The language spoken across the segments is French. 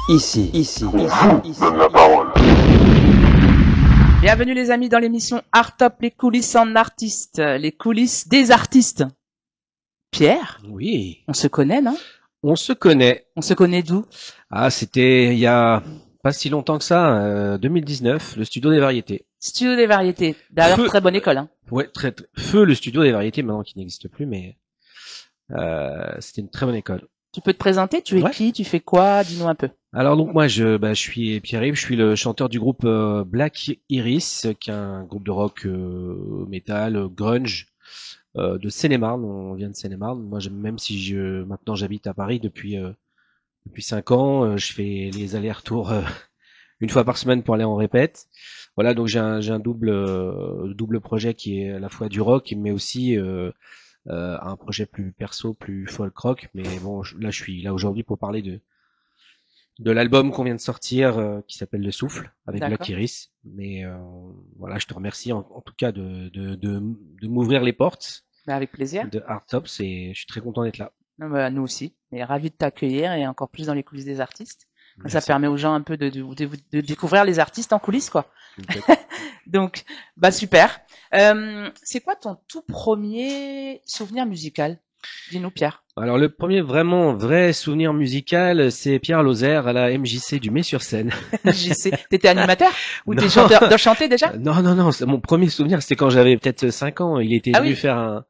Donne la parole. Bienvenue les amis dans l'émission Art Top, les coulisses en artistes, les coulisses des artistes. Pierre, Oui, on se connaît, non? on se connaît. On se connaît d'où? Ah, c'était il y a pas si longtemps que ça, 2019, le Studio des Variétés. Studio des Variétés. D'ailleurs, Feu. très bonne école, hein. Ouais, feu le Studio des Variétés maintenant qui n'existe plus, mais c'était une très bonne école. Tu peux te présenter? Tu es Ouais. qui? Tu fais quoi? Dis-nous un peu. Alors donc moi je suis Pierre-Yves, je suis le chanteur du groupe Black Iris, qui est un groupe de rock metal grunge de Seine-et-Marne. On vient de Seine-et-Marne. Moi même si maintenant j'habite à Paris depuis 5 ans, je fais les allers-retours une fois par semaine pour aller en répète. Voilà, donc j'ai un double projet qui est à la fois du rock mais aussi un projet plus perso, plus folk rock. Mais bon, là je suis là aujourd'hui pour parler de l'album qu'on vient de sortir qui s'appelle Le Souffle avec D'accord. Black Iris. Mais voilà, je te remercie en tout cas de m'ouvrir les portes Bah, avec plaisir. de Art Tops et je suis très content d'être là. Non, bah, nous aussi. Et ravis de t'accueillir et encore plus dans les coulisses des artistes. Ça Merci. permet aux gens un peu de découvrir les artistes en coulisses, quoi. Donc, bah super. C'est quoi ton tout premier souvenir musical? Dis-nous, Pierre. Alors le premier vraiment vrai souvenir musical, c'est Pierre Lozère à la MJC du Mets-sur-Seine. JC. T'étais animateur ou Non. t'es chanteur de chanter déjà? Non, c'est mon premier souvenir, c'était quand j'avais peut-être 5 ans. Il était Ah venu oui. faire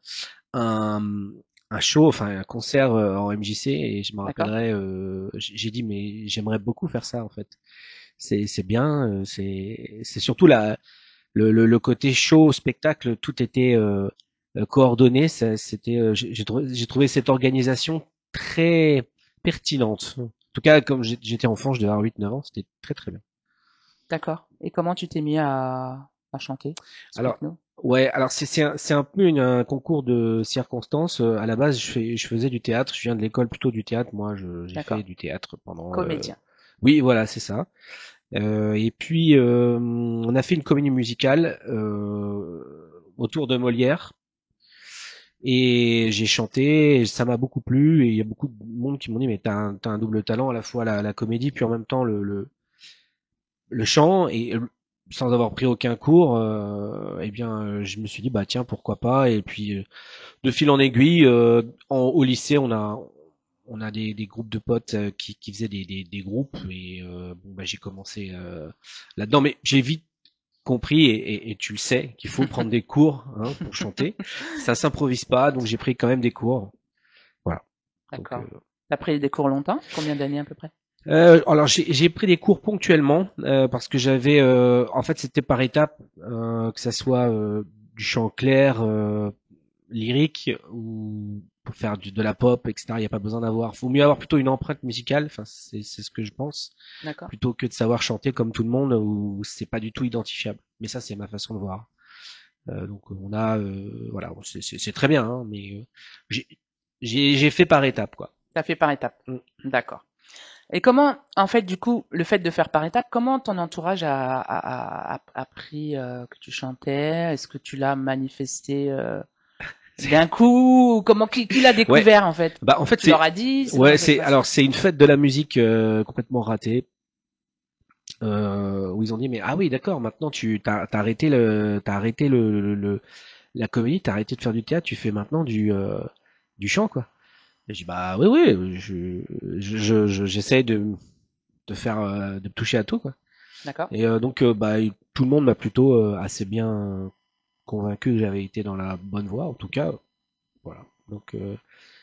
un show, enfin un concert en MJC et je me D'accord. rappellerai, j'ai dit mais j'aimerais beaucoup faire ça en fait. C'est bien, c'est surtout le côté show, spectacle, tout était coordonné. C'était, j'ai trouvé cette organisation très pertinente. En tout cas, comme j'étais enfant, je devais avoir 8-9 ans, c'était très très bien. D'accord. Et comment tu t'es mis à chanter? Alors, Explique-nous. ouais, alors c'est un peu un concours de circonstances. À la base, je faisais du théâtre. Je viens de l'école plutôt du théâtre. Moi, j'ai D'accord. fait du théâtre pendant. Comédien. Oui, voilà, c'est ça. Et puis, on a fait une comédie musicale autour de Molière. Et j'ai chanté, et ça m'a beaucoup plu. Et il y a beaucoup de monde qui m'ont dit, mais t'as un double talent, à la fois la comédie, puis en même temps le chant. Et sans avoir pris aucun cours, eh bien, je me suis dit, bah tiens, pourquoi pas. Et puis, de fil en aiguille, au lycée, on a des groupes de potes qui faisaient des groupes. Et bon, bah, j'ai commencé là-dedans. Mais j'ai vite compris, et tu le sais, qu'il faut prendre des cours pour chanter. Ça s'improvise pas, donc j'ai pris quand même des cours. Voilà. Donc, D'accord. T'as pris des cours longtemps? Combien d'années à peu près? alors j'ai pris des cours ponctuellement parce que j'avais en fait c'était par étapes que ça soit du chant clair lyrique ou pour faire de la pop, etc. Il n'y a pas besoin faut mieux avoir plutôt une empreinte musicale, enfin c'est ce que je pense, D'accord. plutôt que de savoir chanter comme tout le monde où c'est pas du tout identifiable. Mais ça c'est ma façon de voir. Donc on a voilà, c'est très bien mais j'ai j'ai fait par étapes quoi. T'as fait par étapes. Mm. D'accord. Et comment, en fait, du coup, le fait de faire par étapes, comment ton entourage a appris que tu chantais? Est-ce que tu l'as manifesté d'un coup? Ou comment qui l'a découvert en fait? Bah en fait Tu leur as dit? ouais, Comment ça s'est passé? alors c'est une fête de la musique complètement ratée où ils ont dit mais ah oui d'accord, maintenant t'as arrêté la comédie, t'as arrêté de faire du théâtre, tu fais maintenant du chant quoi. Et j'ai dit bah oui, j'essaie de faire de toucher à tout quoi. D'accord. Et donc bah tout le monde m'a plutôt assez bien convaincu que j'avais été dans la bonne voie en tout cas. Voilà. Donc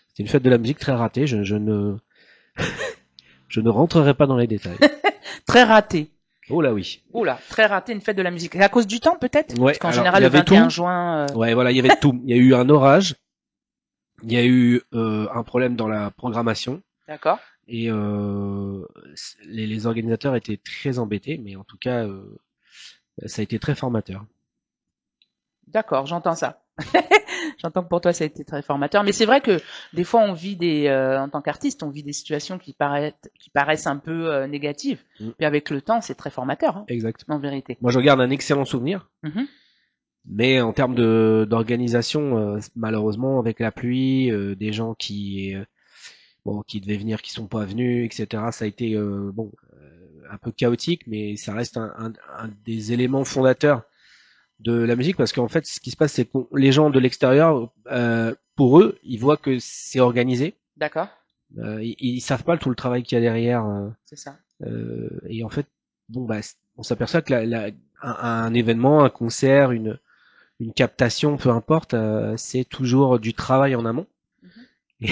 c'était une fête de la musique très ratée, je ne rentrerai pas dans les détails. Très raté. Oh là oui. Oula, très raté une fête de la musique. C'est à cause du temps peut-être? Ouais, Parce qu'en alors, général, il y le avait 21 tout. juin. Ouais, voilà, il y avait tout. Il y a eu un orage, il y a eu un problème dans la programmation D'accord. et les organisateurs étaient très embêtés, mais en tout cas, ça a été très formateur. D'accord, j'entends ça. J'entends que pour toi ça a été très formateur, mais c'est vrai que des fois on vit en tant qu'artiste, on vit des situations qui paraissent un peu négatives. Mm. Puis avec le temps, c'est très formateur, hein, Exact. en vérité. Moi, je garde un excellent souvenir, Mhm. mais en termes d'organisation, malheureusement, avec la pluie, des gens bon, qui devaient venir, qui sont pas venus, etc. Ça a été bon, un peu chaotique, mais ça reste un des éléments fondateurs de la musique parce qu'en fait, ce qui se passe, c'est que les gens de l'extérieur, pour eux, ils voient que c'est organisé. D'accord, Ils savent pas tout le travail qu'il y a derrière. c'est ça. Et en fait, bon, bah, on s'aperçoit que un événement, un concert, une captation, peu importe, c'est toujours du travail en amont. Mhm. Et,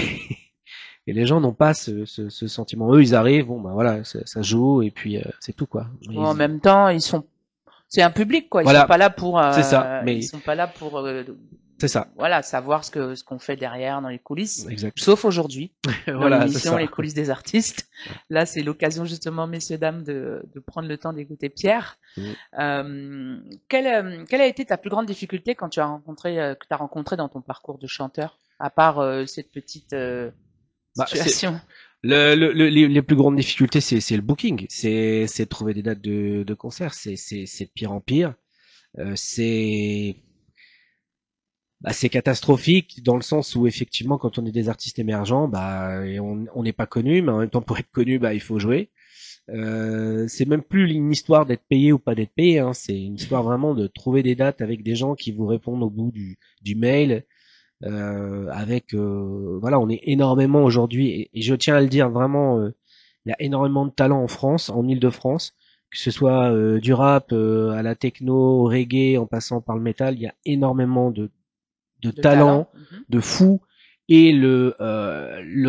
et les gens n'ont pas ce sentiment. Eux, ils arrivent, bon, bah voilà, ça joue et puis c'est tout quoi. Bon, en même temps, c'est un public, quoi. Ils sont Voilà, pas là pour, c'est ça. ils Mais sont pas là pour, c'est ça, voilà, savoir ce qu'on fait derrière dans les coulisses. exact. Sauf aujourd'hui, dans Voilà, c'est l'émission ça. Les coulisses des artistes. Là, c'est l'occasion justement, messieurs, dames, de prendre le temps d'écouter Pierre. Mm. Quelle a été ta plus grande difficulté quand que tu as rencontré dans ton parcours de chanteur, à part cette petite Bah, c'est situation? les plus grandes difficultés, c'est le booking, c'est trouver des dates de concert, c'est de pire en pire. C'est bah, c'est catastrophique dans le sens où effectivement quand on est des artistes émergents, bah et on n'est pas connu, mais en même temps pour être connu, bah il faut jouer. C'est même plus une histoire d'être payé ou pas d'être payé, hein. C'est une histoire vraiment de trouver des dates avec des gens qui vous répondent au bout du mail. Avec voilà, on est énormément aujourd'hui et je tiens à le dire vraiment, il y a énormément de talent en France, en Île-de-France, que ce soit du rap à la techno, au reggae, en passant par le métal, il y a énormément de De talent? talent, de fous et le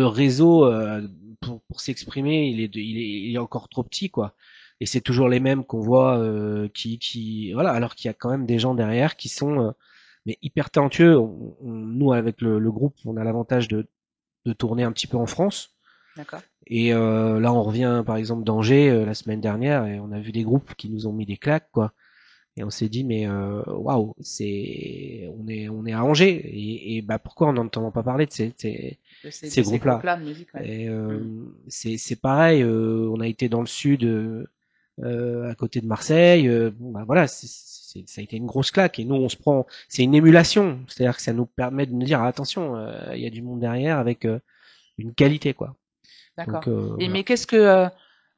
réseau pour s'exprimer, il est encore trop petit quoi. Et c'est toujours les mêmes qu'on voit qui voilà, alors qu'il y a quand même des gens derrière qui sont mais hyper talentueux. Nous avec le groupe, on a l'avantage de tourner un petit peu en France. D'accord. Et là, on revient par exemple d'Angers la semaine dernière et on a vu des groupes qui nous ont mis des claques quoi. Et on s'est dit mais waouh, on est à Angers et bah pourquoi on n'entend pas parler de De ces ces groupes-là? groupes-là de musique, ouais. Et Mm. c'est pareil, on a été dans le sud, à côté de Marseille. Bon, bah voilà, ça a été une grosse claque. Et nous, on se prend, c'est une émulation, c'est-à-dire que ça nous permet de nous dire ah, attention, il y a du monde derrière avec une qualité quoi. Donc D'accord. Et voilà. mais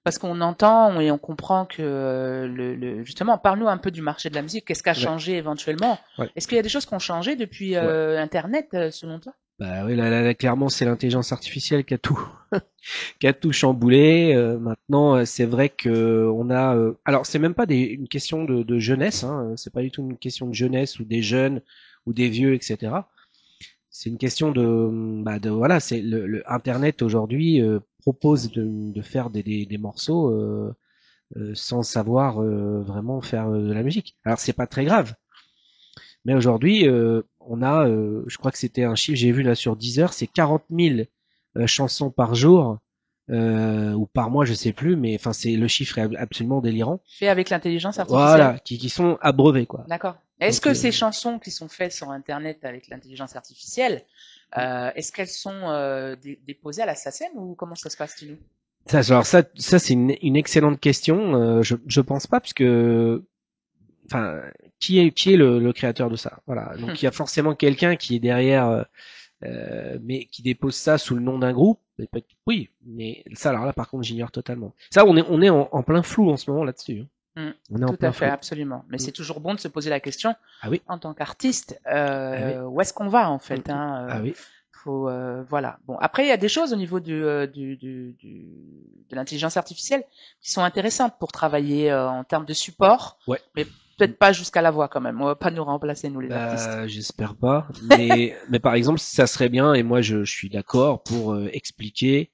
parce qu'on entend et on comprend que justement, parle-nous un peu du marché de la musique. Qu'est-ce qui a Ouais, changé éventuellement? ouais, Est-ce qu'il y a des choses qui ont changé depuis ouais. Internet, selon toi? Bah oui, là, clairement, c'est l'intelligence artificielle qui a tout, qui a tout chamboulé. Maintenant, c'est vrai que on a. Alors, c'est même pas une question de jeunesse. Hein, c'est pas du tout une question de jeunesse ou des jeunes ou des vieux, etc. C'est une question de voilà. C'est le Internet aujourd'hui propose de faire des morceaux sans savoir vraiment faire de la musique. Alors, c'est pas très grave. Mais aujourd'hui, on a, je crois que c'était un chiffre, j'ai vu là sur Deezer, c'est 40 000 chansons par jour ou par mois, je sais plus, mais enfin c'est le chiffre est absolument délirant. Fait avec l'intelligence artificielle? Voilà, qui sont abreuvés quoi. D'accord. Est-ce Donc que ces chansons qui sont faites sur Internet avec l'intelligence artificielle, est-ce qu'elles sont déposées à la SACEM ou comment ça se passe, dis-nous? ça c'est une excellente question. Je pense pas puisque enfin qui est le créateur de ça. Voilà, donc il y a forcément quelqu'un qui est derrière. Mais qui dépose ça sous le nom d'un groupe, oui, mais ça alors là par contre j'ignore totalement. Ça on est en plein flou en ce moment là-dessus. Hein. Mm. On est en Tout à plein fait, flou. absolument. Mais Mm. c'est toujours bon de se poser la question Ah oui, en tant qu'artiste, ah oui, où est-ce qu'on va en fait, ah hein, oui. voilà. Bon, après il y a des choses au niveau de l'intelligence artificielle qui sont intéressantes pour travailler en termes de support, Ouais. mais peut-être pas jusqu'à la voix quand même. On va pas nous remplacer nous les artistes. Bah, j'espère pas. Mais par exemple, ça serait bien, et moi je suis d'accord pour expliquer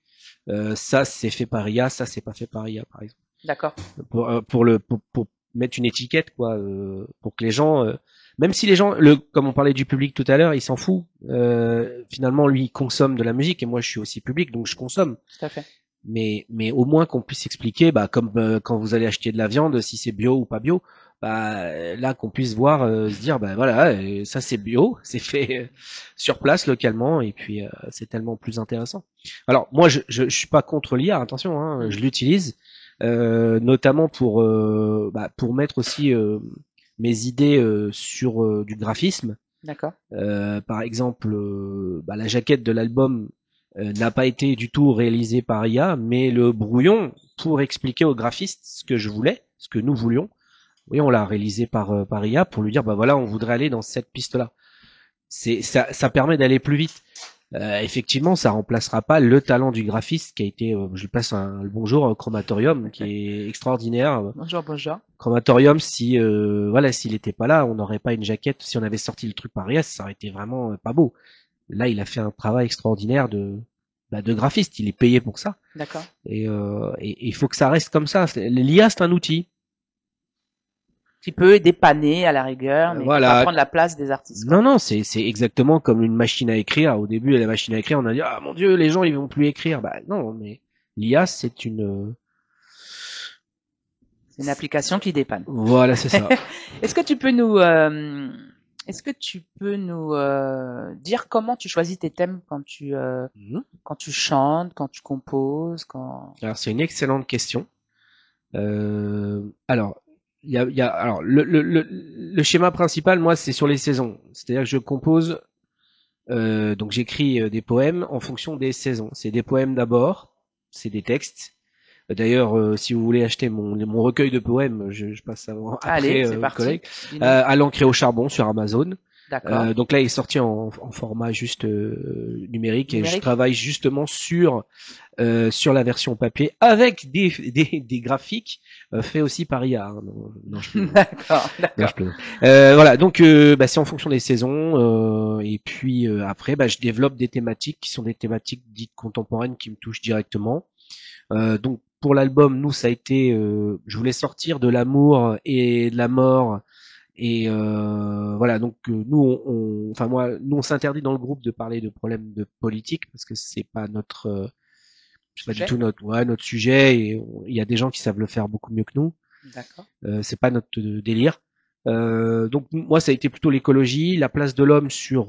ça c'est fait par IA, ça c'est pas fait par IA, par exemple. D'accord. Pour mettre une étiquette, quoi, pour que les gens, même si les gens, comme on parlait du public tout à l'heure, il s'en fout. Finalement, lui, il consomme de la musique, et moi je suis aussi public, donc je consomme. Tout à fait. Mais au moins qu'on puisse expliquer, bah, comme quand vous allez acheter de la viande, si c'est bio ou pas bio, bah, là qu'on puisse voir, se dire, bah voilà, ça c'est bio, c'est fait sur place localement, et puis c'est tellement plus intéressant. Alors moi, je suis pas contre l'IA, attention, hein, Mm. je l'utilise notamment pour mettre aussi mes idées sur du graphisme. D'accord. Par exemple, bah, la jaquette de l'album n'a pas été du tout réalisé par IA, mais le brouillon pour expliquer au graphiste ce que je voulais, ce que nous voulions. Oui, on l'a réalisé par IA pour lui dire bah voilà, on voudrait aller dans cette piste-là. Ça permet d'aller plus vite. Effectivement, ça remplacera pas le talent du graphiste qui a été, je lui passe le bonjour, Chromatorium, qui est extraordinaire. Bonjour, bonjour. Chromatorium, si voilà, s'il était pas là, on n'aurait pas une jaquette. Si on avait sorti le truc par IA, ça aurait été vraiment pas beau. Là, il a fait un travail extraordinaire de graphiste. Il est payé pour ça. D'accord. Et il faut que ça reste comme ça. L'IA, c'est un outil. Qui peut dépanner à la rigueur, mais qui va Voilà. prendre la place des artistes, quoi. Non, non, c'est exactement comme une machine à écrire. Au début, la machine à écrire, on a dit ah mon Dieu, les gens ils vont plus écrire. Bah non, mais l'IA c'est une C'est une application qui dépanne. voilà, c'est ça. Est-ce que tu peux nous dire comment tu choisis tes thèmes Mhm. quand tu chantes, quand tu composes, quand... Alors c'est une excellente question. Alors alors le schéma principal, moi, c'est sur les saisons. C'est-à-dire que je compose, donc j'écris des poèmes en fonction des saisons. C'est des poèmes d'abord, c'est des textes. D'ailleurs, si vous voulez acheter mon recueil de poèmes, je passe ça Allez, après c'est parti. collègue, Dis-nous. à l'encre et au charbon sur Amazon. D'accord. Donc là, il est sorti en format juste numérique et je Numérique. travaille justement sur la version papier avec des graphiques faits aussi par IA. Hein. Non, non, je plaisante. D'accord, Non, d'accord. je plaisante. Voilà, donc bah, c'est en fonction des saisons et puis après, bah, je développe des thématiques qui sont des thématiques dites contemporaines qui me touchent directement. Donc pour l'album, nous, ça a été, je voulais sortir de l'amour et de la mort. Et voilà, donc nous, enfin moi, nous on s'interdit dans le groupe de parler de problèmes de politique parce que c'est pas c'est pas du Sujet. tout notre sujet et il y a des gens qui savent le faire beaucoup mieux que nous. D'accord. C'est pas notre délire. Donc moi, ça a été plutôt l'écologie, la place de l'homme sur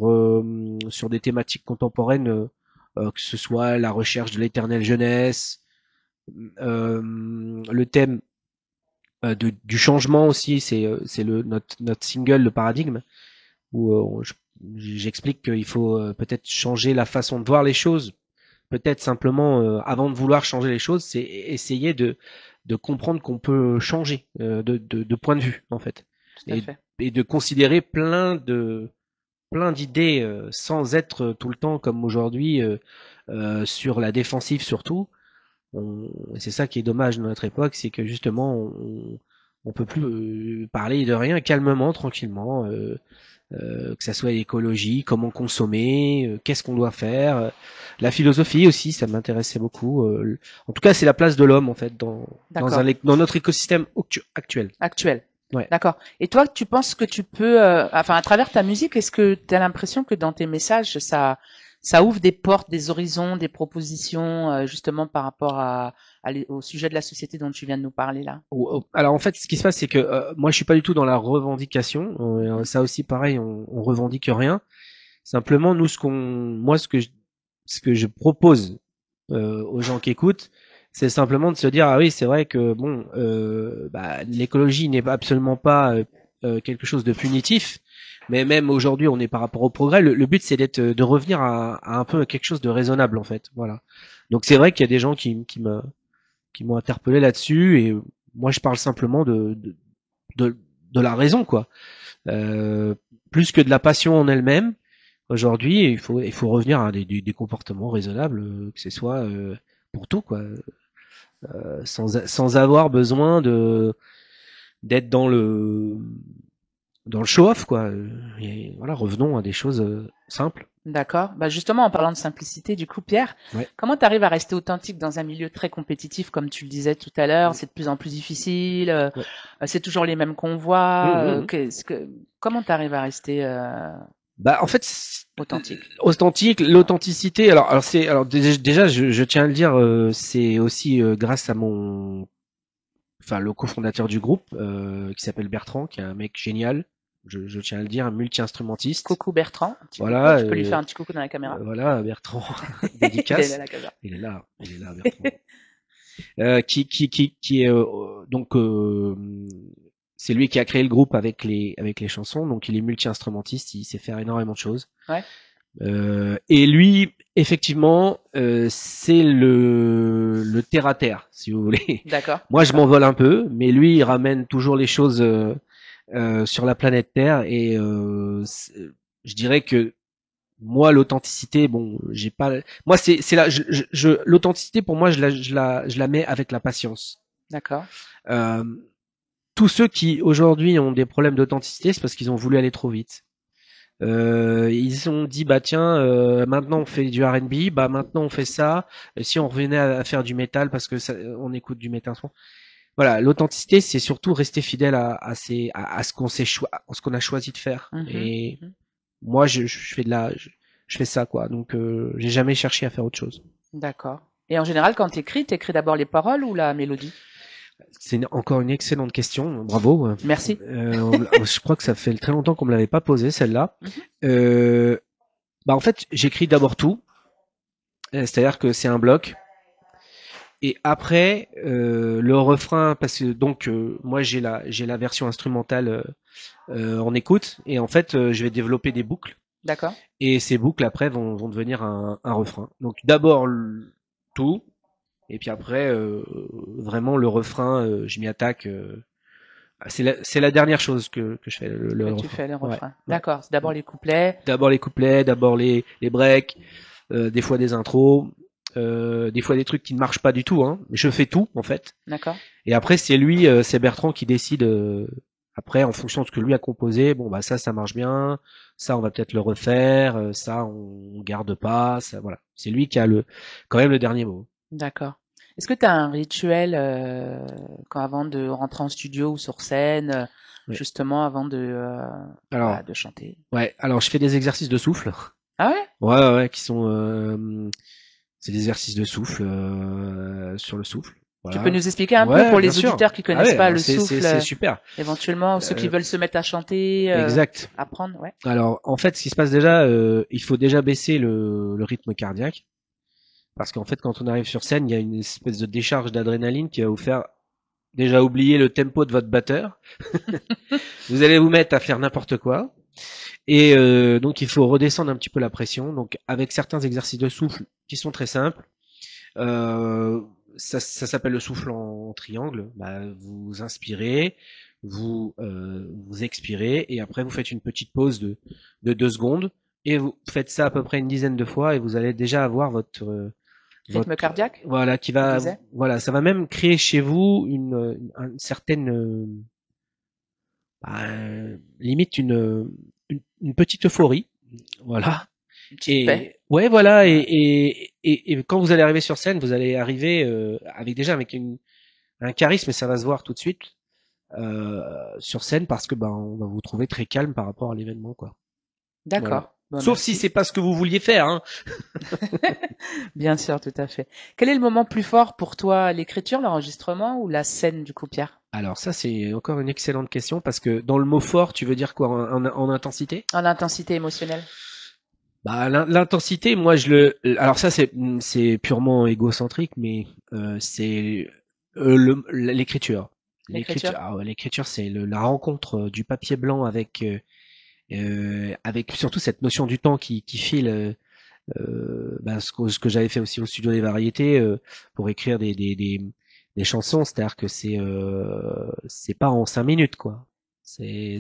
des thématiques contemporaines, que ce soit la recherche de l'éternelle jeunesse, le thème du changement aussi, c'est notre single, le paradigme, où j'explique qu'il faut peut-être changer la façon de voir les choses. Peut-être simplement, avant de vouloir changer les choses, c'est essayer de comprendre qu'on peut changer de point de vue, en fait. Tout à fait. Et de considérer plein d'idées sans être tout le temps comme aujourd'hui sur la défensive surtout. C'est ça qui est dommage dans notre époque, c'est que justement on peut plus parler de rien calmement, tranquillement, que ça soit écologie, comment consommer, qu'est-ce qu'on doit faire, la philosophie aussi, ça m'intéressait beaucoup. En tout cas, c'est la place de l'homme en fait D'accord. dans notre écosystème actuel. Actuel. Ouais. D'accord. Et toi, tu penses que tu peux, enfin, à travers ta musique, est-ce que tu as l'impression que dans tes messages, ça ouvre des portes, des horizons, des propositions, justement par rapport au sujet de la société dont tu viens de nous parler là? Alors en fait, ce qui se passe, c'est que moi, je suis pas du tout dans la revendication. Ça aussi, pareil, on revendique rien. Simplement, nous, ce que je propose aux gens qui écoutent, c'est simplement de se dire ah oui, c'est vrai que bon, bah, l'écologie n'est absolument pas quelque chose de punitif, mais même aujourd'hui, on est par rapport au progrès. Le but, c'est de revenir à un peu quelque chose de raisonnable en fait. Voilà. Donc c'est vrai qu'il y a des gens qui m'ont interpellé là-dessus et moi, je parle simplement de, de la raison quoi, plus que de la passion en elle-même. Aujourd'hui, il faut revenir à des comportements raisonnables, que ce soit pour tout, quoi, sans avoir besoin d'être dans le show-off, quoi. Et voilà, revenons à des choses simples. D'accord. Bah justement, en parlant de simplicité, du coup, Pierre, Ouais. comment tu arrives à rester authentique dans un milieu très compétitif, comme tu le disais tout à l'heure? C'est de plus en plus difficile. Ouais. C'est toujours les mêmes qu'on voit. Mmh. Comment tu arrives à rester Bah, en fait, authentique? l'authenticité. Alors déjà, je tiens à le dire, c'est aussi grâce à enfin, le cofondateur du groupe, qui s'appelle Bertrand, qui est un mec génial. Je tiens à le dire, un multi-instrumentiste. Coucou Bertrand, un petit coucou. Voilà, Tu peux lui faire un petit coucou dans la caméra. voilà, Bertrand, Il est là, dédicace. la caméra. Il est là, Bertrand. Qui est donc c'est lui qui a créé le groupe avec les chansons, donc il est multi-instrumentiste, il sait faire énormément de choses. Ouais. Et lui, effectivement, c'est le terre à terre, si vous voulez. D'accord, Moi, je d'accord, m'envole un peu, mais lui, il ramène toujours les choses sur la planète Terre. Et je dirais que moi, l'authenticité, bon, j'ai pas. Moi, c'est là, l'authenticité pour moi, je la mets avec la patience. d'accord. Euh, tous ceux qui aujourd'hui ont des problèmes d'authenticité, c'est parce qu'ils ont voulu aller trop vite. Ils ont dit bah tiens, maintenant on fait du R&B, bah maintenant on fait ça. Si on revenait à faire du métal parce que on écoute du métal. Voilà, l'authenticité c'est surtout rester fidèle à ce qu'on ce qu'on a choisi de faire. Mhm, Et mhm. moi je fais je fais ça quoi. Donc j'ai jamais cherché à faire autre chose. D'accord. Et en général, quand t'écris d'abord les paroles ou la mélodie? C'est encore une excellente question, bravo. Merci. Je crois que ça fait très longtemps qu'on me l'avait pas posée celle-là. Mhm. Euh, Bah en fait j'écris d'abord tout, c'est-à-dire que c'est un bloc. Et après le refrain, parce que donc moi j'ai la version instrumentale en écoute, et en fait je vais développer des boucles, D'accord. et ces boucles après vont devenir un refrain. Donc d'abord tout, et puis après vraiment le refrain, je m'y attaque. C'est la dernière chose que je fais, Que le tu refrain. fais les Ouais, refrains. ouais. D'accord. C'est d'abord les couplets. D'abord les couplets, d'abord les breaks, des fois des intros, des fois des trucs qui ne marchent pas du tout, hein. Je fais tout en fait. D'accord. Et après c'est lui, c'est Bertrand qui décide. Après en fonction de ce que lui a composé, bon bah ça marche bien, ça on va peut-être le refaire, ça on garde pas, ça voilà. C'est lui qui a le quand même le dernier mot. D'accord. Est-ce que tu as un rituel quand avant de rentrer en studio ou sur scène, Ouais. justement avant Alors de chanter? ouais, alors je fais des exercices de souffle. Ah ouais? Ouais, ouais, ouais, qui sont c'est des exercices de souffle sur le souffle. Tu peux Voilà. nous expliquer un peu Ouais, pour bien les sûr. auditeurs qui Ah connaissent ouais, pas alors le souffle, c'est super. éventuellement, ou ceux qui Euh, veulent se mettre à chanter, exact. apprendre, ouais. Alors en fait, ce qui se passe déjà, il faut déjà baisser le rythme cardiaque, parce qu'en fait, quand on arrive sur scène, il y a une espèce de décharge d'adrénaline qui va vous faire déjà oublier le tempo de votre batteur. Vous allez vous mettre à faire n'importe quoi. Et donc il faut redescendre un petit peu la pression. Donc avec certains exercices de souffle qui sont très simples. Euh, ça s'appelle le souffle en triangle. Bah, vous inspirez, vous expirez, et après vous faites une petite pause de 2 secondes, et vous faites ça à peu près une dizaine de fois, et vous allez déjà avoir Rythme votre cardiaque, voilà qui tu va disais? voilà, ça va même créer chez vous une certaine limite une petite euphorie, voilà. Une petite paix. Et ouais, voilà, Ouais. et quand vous allez arriver sur scène, vous allez arriver avec déjà avec un charisme, et ça va se voir tout de suite sur scène, parce que ben on va vous trouver très calme par rapport à l'événement, quoi. Voilà. D'accord. Bon, Sauf si merci. c'est pas ce que vous vouliez faire, hein. Bien sûr, tout à fait. Quel est le moment plus fort pour toi, l'écriture, l'enregistrement ou la scène du coup, Pierre? Alors ça, c'est encore une excellente question, parce que dans le mot fort, tu veux dire quoi en intensité? En intensité émotionnelle. Bah l'intensité, moi alors ça c'est purement égocentrique, mais c'est l'écriture. L'écriture? L'écriture, c'est la rencontre du papier blanc avec surtout cette notion du temps qui file. Bah, ce que j'avais fait aussi au studio des variétés pour écrire des chansons, c'est-à-dire que c'est pas en 5 minutes, quoi. C'est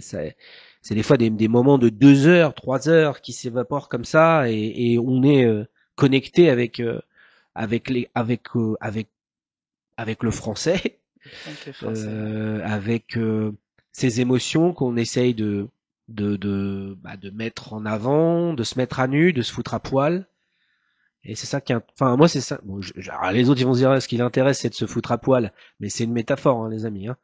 des fois des moments de 2 heures, 3 heures qui s'évaporent comme ça, et on est connecté avec avec le français, Avec le français, ouais. avec ces émotions qu'on essaye de mettre en avant, de se mettre à nu, de se foutre à poil. Et c'est ça enfin, moi, c'est ça. Bon, alors, les autres, ils vont se dire, ah, ce qui l'intéresse, c'est de se foutre à poil. Mais c'est une métaphore, hein, les amis, hein.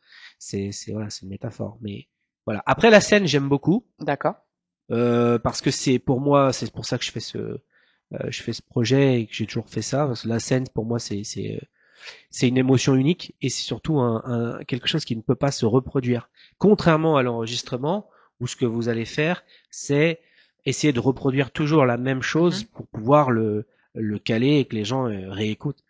Voilà, c'est une métaphore. Mais voilà. Après, la scène, j'aime beaucoup, D'accord. parce que c'est pour moi, c'est pour ça que je fais ce projet, et que j'ai toujours fait ça. Parce que la scène, pour moi, c'est une émotion unique, et c'est surtout quelque chose qui ne peut pas se reproduire. Contrairement à l'enregistrement, où ce que vous allez faire, c'est essayer de reproduire toujours la même chose Mhm. pour pouvoir le caler et que les gens réécoutent.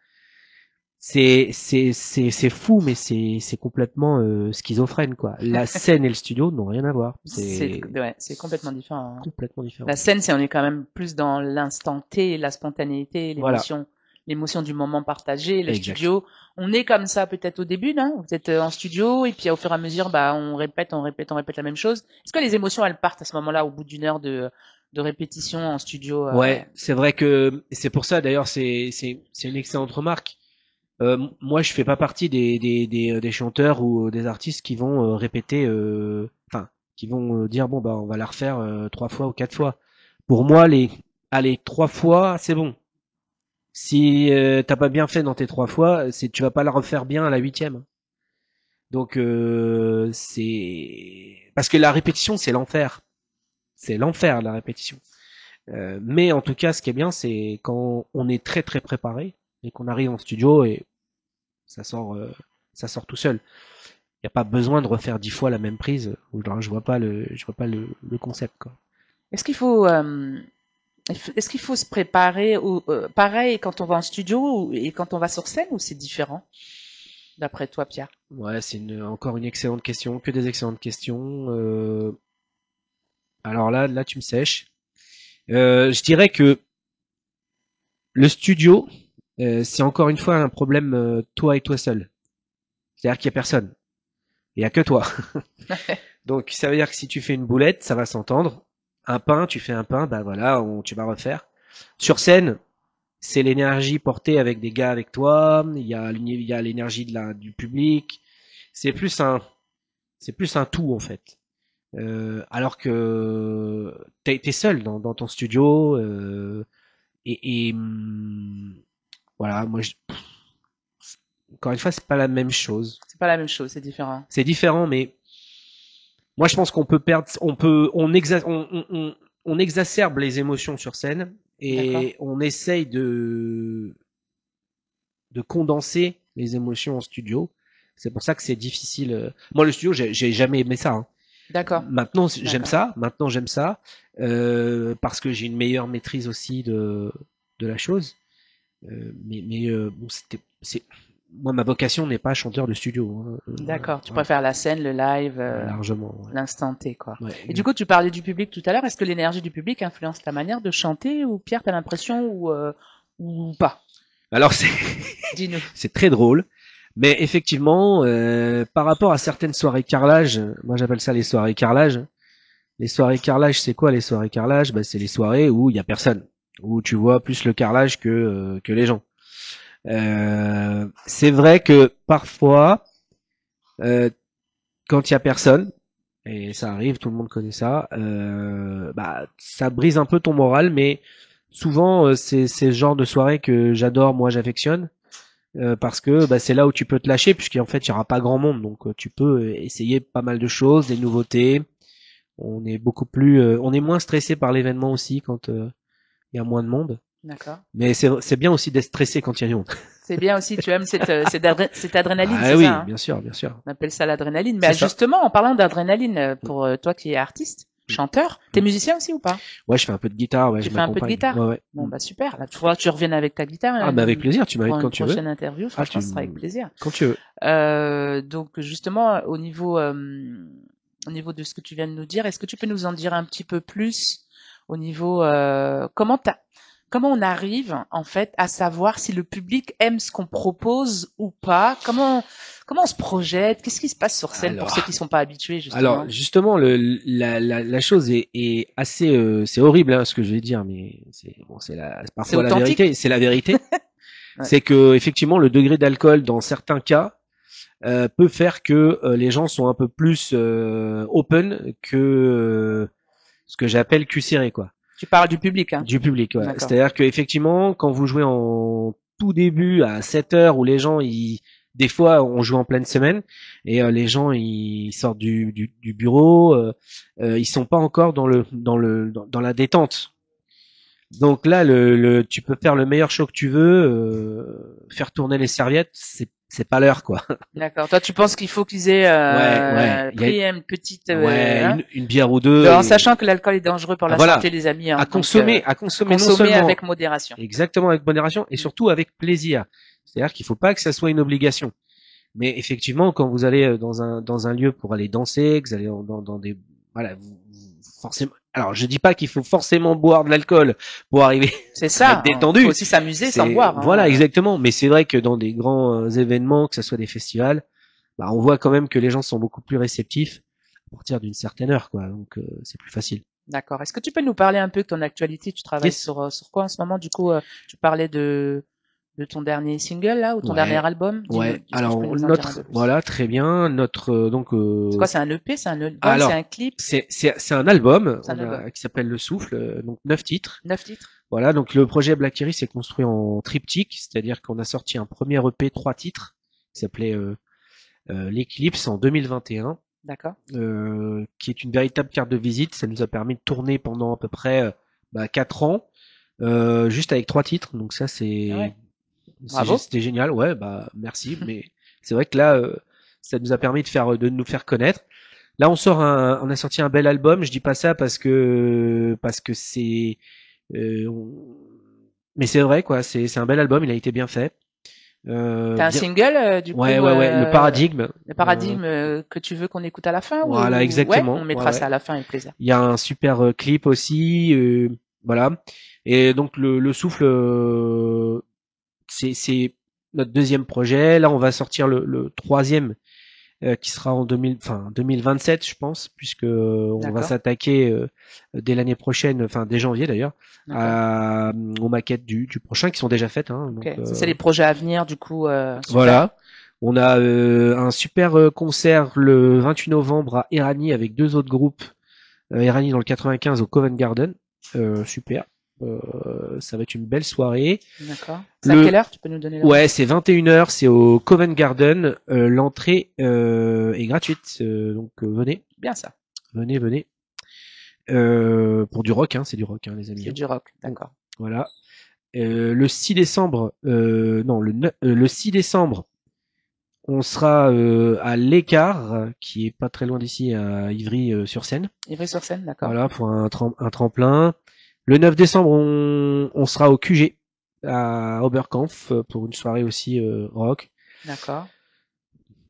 c'est fou, mais c'est complètement schizophrène, quoi. La scène et le studio n'ont rien à voir. C'est Ouais, c'est complètement différent, hein. complètement La différent. scène, on est quand même plus dans l'instant T, la spontanéité, Voilà, l'émotion du moment partagé. Le exact. studio, on est comme ça peut-être au début, hein. Vous êtes en studio et puis au fur et à mesure, bah, on répète la même chose. Est-ce que les émotions, elles partent à ce moment-là, au bout d'une heure de répétition en studio? Ouais, c'est vrai que c'est pour ça d'ailleurs c'est une excellente remarque. Moi, je fais pas partie des chanteurs ou des artistes qui vont répéter, enfin, qui vont dire bon bah on va la refaire 3 fois ou 4 fois. Pour moi, allez 3 fois, c'est bon. Si t'as pas bien fait dans tes 3 fois, tu vas pas la refaire bien à la huitième. Donc c'est parce que la répétition c'est l'enfer. C'est l'enfer la répétition. Mais en tout cas, ce qui est bien, c'est quand on est très très préparé et qu'on arrive en studio et ça sort, euh, ça sort tout seul. Il n'y a pas besoin de refaire 10 fois la même prise. Je vois pas le concept, quoi. Est-ce qu'il faut, est-ce qu'il faut se préparer pareil quand on va en studio et quand on va sur scène ou c'est différent, d'après toi, Pierre? Ouais, encore une excellente question, que des excellentes questions. Alors là, tu me sèches. Je dirais que le studio, c'est encore une fois un problème toi et toi seul. C'est-à-dire qu'il y a personne. Il y a que toi. Donc ça veut dire que si tu fais une boulette, ça va s'entendre. Un pain, tu fais un pain, bah voilà, tu vas refaire. Sur scène, c'est l'énergie portée avec des gars avec toi. Il y a l'énergie du public. C'est plus un, c'est plus un tout en fait. Alors que t'es seul dans ton studio voilà, encore une fois, c'est pas la même chose. C'est pas la même chose, c'est différent. C'est différent, mais moi je pense qu'on peut perdre, on exacerbe les émotions sur scène D'accord. et on essaye de condenser les émotions en studio. C'est pour ça que c'est difficile. Moi, le studio, j'ai jamais aimé ça, hein. D'accord. Maintenant, j'aime D'accord. ça. Maintenant, j'aime ça parce que j'ai une meilleure maîtrise aussi de la chose. Bon, c'est moi, ma vocation n'est pas chanteur de studio, hein. D'accord. Tu Voilà, préfères la scène, le live, largement. Ouais. l'instant T, quoi. Ouais, Et du coup, tu parlais du public tout à l'heure. Est-ce que l'énergie du public influence ta manière de chanter ou Pierre, t'as l'impression ou pas? alors Dis-nous. c'est très drôle. Mais effectivement, par rapport à certaines soirées carrelage, moi j'appelle ça les soirées carrelage. Les soirées carrelage, c'est quoi les soirées carrelage? Bah, c'est les soirées où il y a personne, où tu vois plus le carrelage que les gens. C'est vrai que parfois, euh, quand il y a personne, et ça arrive, tout le monde connaît ça, bah ça brise un peu ton moral, mais souvent c'est ce genre de soirée que j'adore, moi j'affectionne. Parce que bah, c'est là où tu peux te lâcher puisqu'en fait il y aura pas grand monde donc tu peux essayer pas mal de choses, des nouveautés. On est moins stressé par l'événement aussi quand il y a moins de monde. D'accord. Mais c'est bien aussi d'être stressé quand il y a du monde. C'est bien aussi, tu aimes cette adrénaline, Ah c'est ça, oui, hein? bien sûr, bien sûr. On appelle ça l'adrénaline. C'est Mais ça. justement, en parlant d'adrénaline, pour toi qui es artiste, Mm. chanteur, t'es Mm. musicien aussi ou pas? Ouais, je fais un peu de guitare, ouais, Tu je fais un peu de m'accompagne. Ouais, guitare? ouais. Bon, Mm. bah super. Là, tu vois, tu reviennes avec ta guitare Ah bah avec plaisir, tu pour m'invites une quand tu veux. prochaine interview. Ah Franchement, ce sera avec plaisir. quand tu veux. Donc justement, au niveau de ce que tu viens de nous dire, est-ce que tu peux nous en dire un petit peu plus au niveau comment on arrive en fait à savoir si le public aime ce qu'on propose ou pas? Comment on se projette? Qu'est-ce qui se passe sur scène pour ceux Alors, qui sont pas habitués alors justement? justement, la chose est assez, c'est horrible hein, ce que je vais dire, mais c'est bon, c'est C'est parfois la vérité. authentique? C'est la vérité. Ouais. C'est que effectivement, le degré d'alcool dans certains cas peut faire que les gens sont un peu plus open que ce que j'appelle cul serré, quoi. Tu parles du public, hein? Du public, ouais. D'accord. C'est-à-dire que effectivement, quand vous jouez en tout début à 7 heures où les gens des fois on joue en pleine semaine et les gens ils sortent du bureau, ils sont pas encore dans la détente. Donc là tu peux faire le meilleur show que tu veux, faire tourner les serviettes, c'est pas l'heure, quoi. D'accord. Toi, tu penses qu'il faut qu'ils aient Ouais, il y pris une petite, a, ouais, hein, une bière ou deux, en sachant que l'alcool est dangereux pour ah, la voilà, santé, les amis, à hein, donc consommer, à non consommer seulement avec modération. exactement avec modération, et Mm. surtout avec plaisir. C'est-à-dire qu'il faut pas que ça soit une obligation. Mais effectivement, quand vous allez dans un lieu pour aller danser, que vous allez dans des voilà, forcément. Alors, je dis pas qu'il faut forcément boire de l'alcool pour arriver C'est à être ça. Il faut détendu. aussi s'amuser sans C'est boire. voilà, Hein. exactement. Mais c'est vrai que dans des grands événements, que ce soit des festivals, bah, on voit quand même que les gens sont beaucoup plus réceptifs à partir d'une certaine heure, quoi. Donc, c'est plus facile. D'accord. Est-ce que tu peux nous parler un peu de ton actualité? Tu travailles Yes. sur quoi en ce moment? Du coup, tu parlais de ton dernier single là ou ton dernier Ouais. album? Dis-nous, Ouais. est-ce que tu peux Alors nous en dire un notre peu plus? voilà très bien notre donc C'est quoi? C'est un EP? C'est un album? C'est alors un clip? c'est un album C'est un album. qui s'appelle Le Souffle donc 9 titres. 9 titres? Voilà, donc le projet Black Iris est construit en triptyque, c'est-à-dire qu'on a sorti un premier EP 3 titres qui s'appelait l'Eclipse en 2021, D'accord. qui est une véritable carte de visite. Ça nous a permis de tourner pendant à peu près 4 ans, juste avec 3 titres. Donc ça Ah ouais. c'est Bravo. c'était génial. Ouais, bah merci. Mais c'est vrai que là, ça nous a permis de nous faire connaître. Là, on a sorti un bel album. Je dis pas ça parce que c'est euh, on- mais c'est vrai quoi, c'est un bel album, il a été bien fait. T'as un Bien single, du ouais coup, ouais ouais, le paradigme. le paradigme que tu veux qu'on écoute à la fin Voilà ou ouais, on exactement. Ouais mettra ça ouais. à la fin avec plaisir. Il y a un super clip aussi, voilà. Et donc le souffle, c'est notre deuxième projet. Là, on va sortir le troisième qui sera en 2027, je pense, puisque on va D'accord. s'attaquer dès l'année prochaine, enfin dès janvier d'ailleurs, D'accord. aux maquettes du prochain qui sont déjà faites. Hein, Ok. donc Ça, c'est les projets à venir, du coup, super. voilà. On a un super concert le 28 novembre à Erani avec deux autres groupes. Erani dans le 95 au Covent Garden. Super. Ça va être une belle soirée. D'accord. C'est à quelle Le heure? Tu peux nous donner l'heure? Ouais, c'est 21h, c'est au Covent Garden. L'entrée est gratuite, donc venez, Bien ça. venez, venez. Pour du rock, hein, c'est du rock, hein, les amis. C'est Hein. du rock. Mm. D'accord. Voilà. Le 6 décembre, non, le 6 décembre, on sera à l'Écart, qui est pas très loin d'ici, à Ivry-sur-Seine. Ivry-sur-Seine, d'accord. Voilà, pour un tremplin. Le 9 décembre, on sera au QG à Oberkampf pour une soirée aussi rock. D'accord.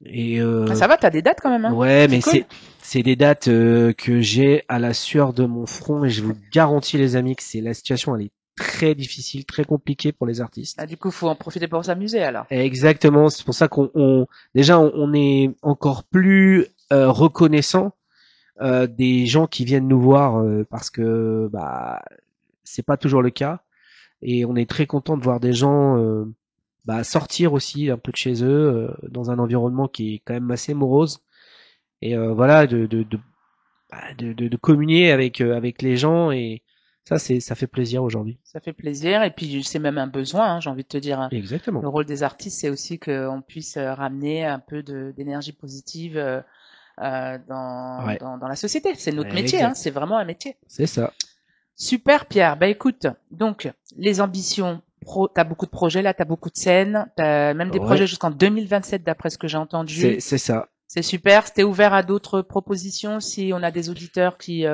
Et Ah, ça va, t'as des dates quand même, hein? ouais, C'est mais cool. c'est des dates que j'ai à la sueur de mon front et je vous garantis les amis que c'est la situation elle est très difficile, très compliquée pour les artistes. Ah, du coup, faut en profiter pour s'amuser alors. Exactement, c'est pour ça déjà on est encore plus reconnaissant des gens qui viennent nous voir parce que bah c'est pas toujours le cas et on est très content de voir des gens sortir aussi un peu de chez eux dans un environnement qui est quand même assez morose et voilà de communier avec les gens et ça fait plaisir aujourd'hui. Ça fait plaisir et puis c'est même un besoin, hein, j'ai envie de te dire. Hein. Exactement. Le rôle des artistes, c'est aussi qu'on puisse ramener un peu d'énergie positive Ouais, dans la société. C'est notre ouais, métier, hein, exact. c'est vraiment un métier. C'est ça. Super Pierre, bah écoute, donc les ambitions, t'as beaucoup de projets là, t'as beaucoup de scènes, t'as même des Ouais, projets jusqu'en 2027 d'après ce que j'ai entendu. c'est ça. C'est super. C'était ouvert à d'autres propositions si on a des auditeurs qui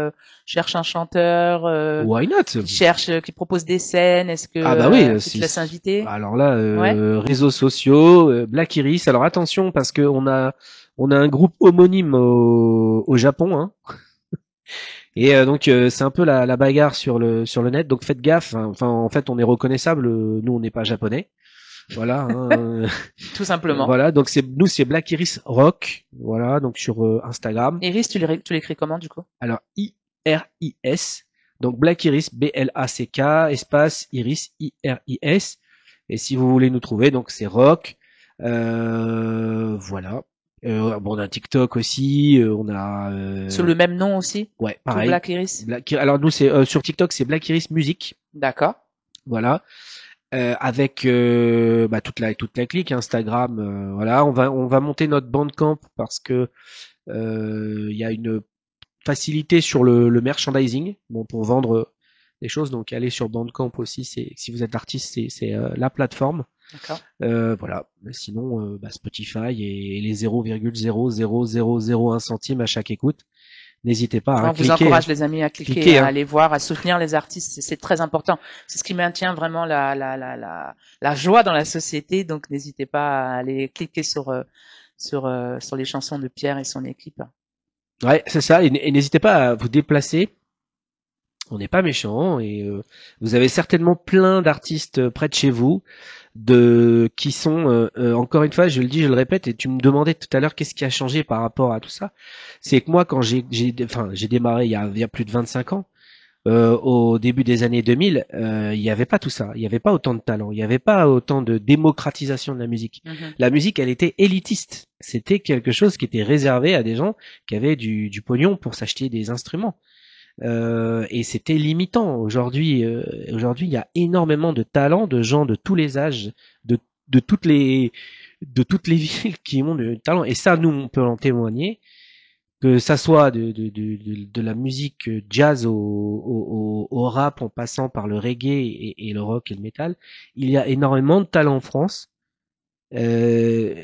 cherchent un chanteur, Why not? qui cherchent, qui proposent des scènes. Est-ce que Ah bah oui, tu te laisses inviter? alors là Ouais. réseaux sociaux, Black Iris. Alors attention parce que on a un groupe homonyme au Japon, hein. Et donc c'est un peu la bagarre sur le net. Donc faites gaffe. Hein. Enfin en fait on est reconnaissable. Nous on n'est pas japonais. Voilà. Hein, Tout simplement. voilà. Donc c'est Black Iris Rock. Voilà. Donc sur Instagram. Iris, tu l'écris comment du coup? Alors IRIS. Donc Black Iris BLACK espace Iris IRIS. Et si vous voulez nous trouver, donc c'est rock. Voilà. Bon, on a TikTok aussi. On a Sous le même nom aussi? ouais, Tout pareil. Black Iris? Alors nous c'est sur TikTok c'est Black Iris Music. D'accord. Voilà. Avec toute la clique Instagram. Voilà. On va monter notre Bandcamp parce que il y a une facilité sur le merchandising, bon pour vendre des choses. Donc allez sur Bandcamp aussi. C'est si vous êtes artiste, c'est la plateforme. D'accord. Voilà. Sinon, Spotify et les 0,00001 centime à chaque écoute. N'hésitez pas, hein, On vous cliquez, hein. encourage, les amis, à cliquer, Cliquez, à hein. aller voir, à soutenir les artistes. C'est très important. C'est ce qui maintient vraiment la joie dans la société. Donc, n'hésitez pas à aller cliquer sur les chansons de Pierre et son équipe. Ouais, c'est ça. Et n'hésitez pas à vous déplacer. On n'est pas méchant et vous avez certainement plein d'artistes près de chez vous qui sont encore une fois, je le dis, je le répète, et tu me demandais tout à l'heure qu'est-ce qui a changé par rapport à tout ça. C'est que moi, quand j'ai démarré il y a plus de 25 ans, au début des années 2000, il n'y avait pas tout ça, il n'y avait pas autant de talent, il n'y avait pas autant de démocratisation de la musique. Mhm. La musique, elle était élitiste. C'était quelque chose qui était réservé à des gens qui avaient du pognon pour s'acheter des instruments. Et c'était limitant. Aujourd'hui, il y a énormément de talents, de gens de tous les âges, de, de toutes les, de toutes les villes qui ont du talent. Et ça, nous, on peut en témoigner. Que ça soit de la musique jazz au rap, en passant par le reggae et le rock et le métal, il y a énormément de talents en France euh,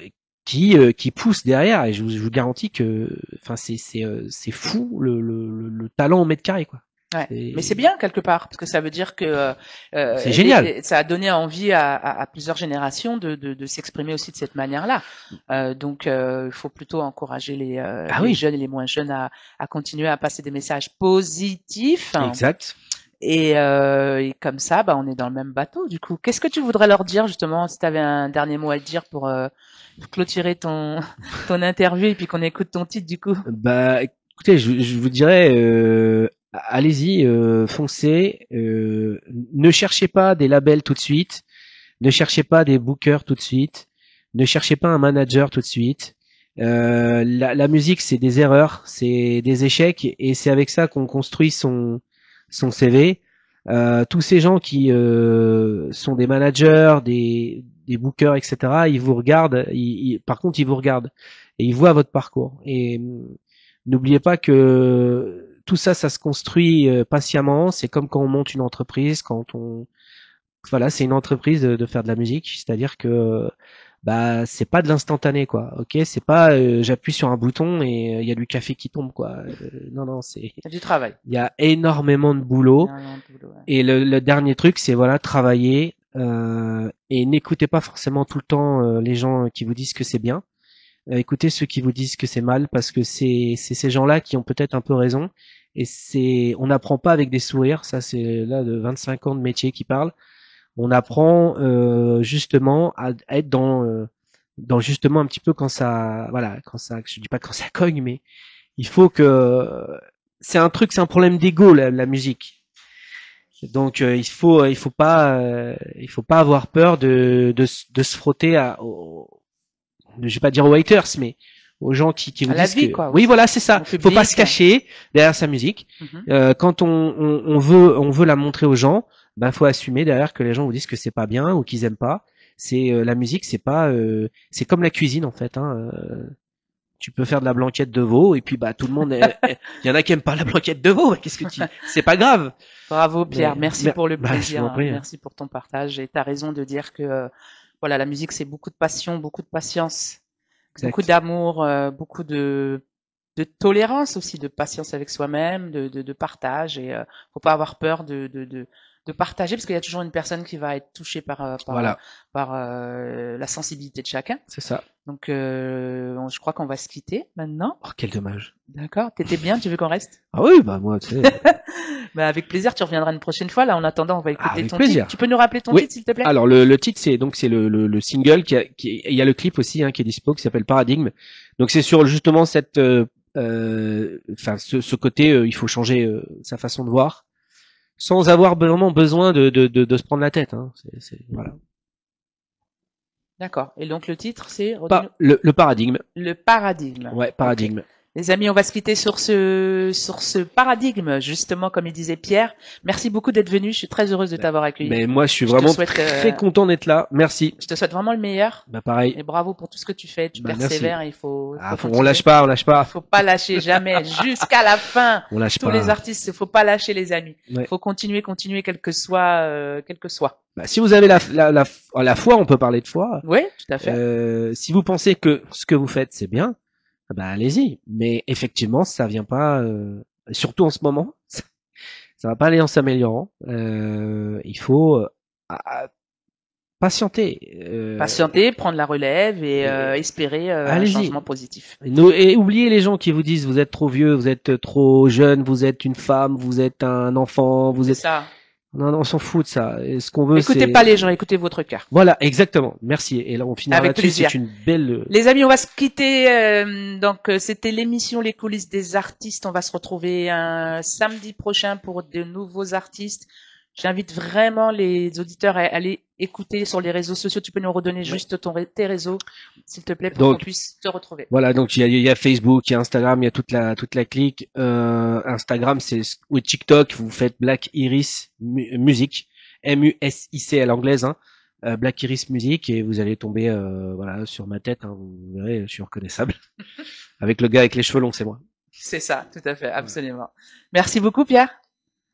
qui poussent derrière. Et je vous garantis que, enfin, c'est fou le talent au mètre carré, quoi. Ouais. Mais c'est C'est bien quelque part parce que ça veut dire que c'est génial. ça a donné envie à plusieurs générations de s'exprimer aussi de cette manière-là. Donc, il faut plutôt encourager Ah les oui, jeunes et les moins jeunes à continuer à passer des messages positifs. exact. Et comme ça, bah, on est dans le même bateau. Du coup, qu'est-ce que tu voudrais leur dire justement si tu avais un dernier mot à dire pour clôturer ton interview et puis qu'on écoute ton titre du coup? Bah, écoutez, je vous dirais, allez-y, foncez. Ne cherchez pas des labels tout de suite. Ne cherchez pas des bookers tout de suite. Ne cherchez pas un manager tout de suite. La musique, c'est des erreurs, c'est des échecs, et c'est avec ça qu'on construit son CV. Tous ces gens qui sont des managers, des bookers, etc., ils vous regardent. Par contre, ils vous regardent et ils voient votre parcours. Et n'oubliez pas que tout ça, ça se construit patiemment. C'est comme quand on monte une entreprise, voilà, c'est une entreprise de faire de la musique, c'est-à-dire que bah c'est pas de l'instantané quoi. Ok, c'est pas j'appuie sur un bouton et il y a du café qui tombe quoi. Non non, C'est du travail. il y a énormément de boulot. Énormément de boulot, ouais. Et le dernier truc, c'est voilà, travailler et n'écoutez pas forcément tout le temps les gens qui vous disent que c'est bien. Écoutez ceux qui vous disent que c'est mal parce que c'est ces gens-là qui ont peut-être un peu raison. Et on n'apprend pas avec des sourires. Ça, c'est là de 25 ans de métier qui parle. On apprend justement à être dans justement un petit peu quand ça, voilà, quand ça, je dis pas quand ça cogne, mais il faut que c'est un problème d'ego la musique. Donc il faut pas avoir peur de se frotter je vais pas dire aux haters, mais aux gens qui vous À la disent vie, que quoi, oui aussi. voilà c'est ça. Au Faut pas se public. cacher derrière sa musique. Mhm. Quand on veut la montrer aux gens, ben faut assumer derrière que les gens vous disent que c'est pas bien ou qu'ils aiment pas. C'est la musique, c'est pas c'est comme la cuisine en fait. Hein. Tu peux faire de la blanquette de veau et puis bah tout le monde, il y en a qui aiment pas la blanquette de veau. Qu'est-ce que tu, c'est pas grave. Bravo Pierre, merci pour le Bah, je plaisir, m'en hein. prie. Merci pour ton partage. Et tu as raison de dire que voilà, la musique c'est beaucoup de passion, beaucoup de patience, beaucoup Exact. d'amour, beaucoup de tolérance aussi, de patience avec soi-même, de partage. Et faut pas avoir peur de partager parce qu'il y a toujours une personne qui va être touchée Voilà, par la sensibilité de chacun. c'est ça. Donc je crois qu'on va se quitter maintenant. Oh, quel dommage. D'accord? T'étais bien? Tu veux qu'on reste? Ah oui, bah moi, tu sais, Bah, avec plaisir, tu reviendras une prochaine fois. Là, en attendant, on va écouter avec ton titre. plaisir. Tu peux nous rappeler ton Oui. titre, s'il te plaît? Alors le titre c'est le single il y a le clip aussi hein, qui est dispo qui s'appelle Paradigme. Donc c'est sur justement cette enfin ce côté il faut changer sa façon de voir sans avoir vraiment besoin de se prendre la tête hein. Voilà. D'accord. Et donc, le titre, c'est, redis-nous, Pas le paradigme. Le Paradigme. Ouais, Ok. paradigme. Les amis, on va se quitter sur ce paradigme, justement, comme il disait Pierre. Merci beaucoup d'être venu. Je suis très heureuse de t'avoir accueilli. Mais moi, je suis Je te vraiment souhaite, très content d'être là. Merci. je te souhaite vraiment le meilleur. Bah pareil. Et bravo pour tout ce que tu fais. Tu Bah merci. persévères. Il faut Ah, on continuer. lâche pas, on lâche pas. Faut pas lâcher jamais jusqu'à la fin. On lâche Tous pas. les artistes, faut pas lâcher les amis. Ouais. Faut continuer, quel que soit. Bah, si vous avez la foi, on peut parler de foi. Oui, tout à fait. Si vous pensez que ce que vous faites c'est bien, bah allez-y. Mais effectivement, ça vient pas, surtout en ce moment, ça va pas aller en s'améliorant. Il faut patienter. Patienter, prendre la relève et espérer un allez-y. changement positif. Et oubliez les gens qui vous disent vous êtes trop vieux, vous êtes trop jeune, vous êtes une femme, vous êtes un enfant, vous C'est êtes. ça. Non, on s'en fout de ça. Et ce qu'on veut, Écoutez pas les gens, écoutez votre cœur. Voilà, exactement. Merci. Et là, on finira Avec là-dessus. plaisir. C'est une belle. Les amis, on va se quitter. C'était l'émission Les coulisses des artistes. On va se retrouver un samedi prochain pour de nouveaux artistes. J'invite vraiment les auditeurs à aller écouter sur les réseaux sociaux. Tu peux nous redonner juste tes réseaux, s'il te plaît, pour qu'on puisse te retrouver. Voilà, donc il y a Facebook, il y a Instagram, il y a toute la clique. Instagram, c'est ou TikTok. Vous faites Black Iris Music, MUSIC à l'anglaise, hein. Black Iris Music, et vous allez tomber voilà sur ma tête. Hein, vous verrez, je suis reconnaissable. Avec le gars avec les cheveux longs, c'est moi. C'est ça, tout à fait, absolument. Merci beaucoup, Pierre.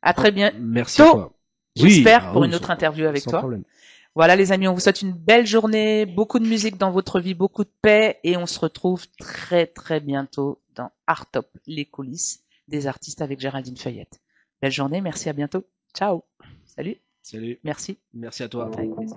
À très bien. Merci à toi. J'espère pour une autre interview avec toi. Problème. Voilà les amis, on vous souhaite une belle journée, beaucoup de musique dans votre vie, beaucoup de paix et on se retrouve très très bientôt dans Art Top, les coulisses des artistes avec Géraldine Feuillette. Belle journée, merci, à bientôt. Ciao. Salut. Salut. Merci. Merci à toi. Avec plaisir.